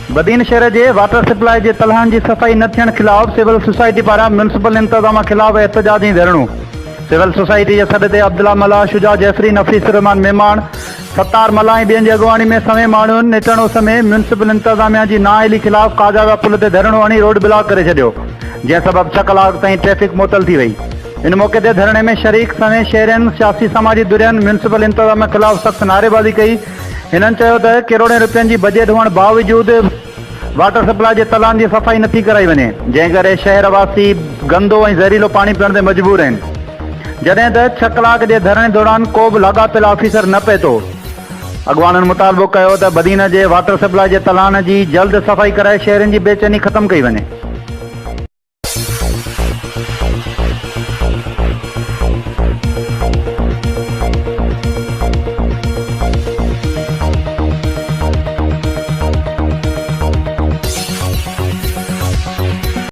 بدين शहर जे water supply जे तलाहनि जी सफ़ाई न थियण खिलाफ़ सिविल सोसाइटी पारां म्यूनसिपल इंतज़ामिया खिलाफ एहतजाज ऐं धरणो। सिविल सोसाइटी जे सॾ ते अब्दुल्ला मला, शुजा जैफरी, नफ़ीस रहमान मेहमान, सत्तार मला ऐं ॿियनि जी अॻुवाणी में समें माण्हुनि निटणो समें म्यूनसिपल इंतज़ामिया जी नाअहली खिलाफ़ काजावा पुल ते धरणो हणी रोड ब्लॉक करे छॾियो, जंहिं सबबि 6 कलाक ताईं ट्रैफ़िक मुअतल थी वई। इन मौक़े ते धरणे में शरीक समें शहरियुनि, सियासी समाजी धुरियुनि म्यूनसिपल इंतज़ामिया खिलाफ़ सख़्त नारेबाज़ी कई। हिननि चयो त करोड़े रुपयनि जी बजट हुअण बावजूदि वाटर सप्लाई जे तलाहनि जी सफ़ाई नथी कराई वञे, जंहिं करे शहरवासी गंदो ऐं ज़हरीलो पाणी पीअण ते मजबूर आहिनि, जॾहिं त 6 कलाक जे धरणे दौरान को बि लाॻापियल ऑफिसर न पए थो। अॻवाननि मुतालबो कयो त बदीन जे वाटर सप्लाई जे तलाहनि जी जल्द सफ़ाई कराए शहरनि जी बेचैनी ख़तमु कई वञे।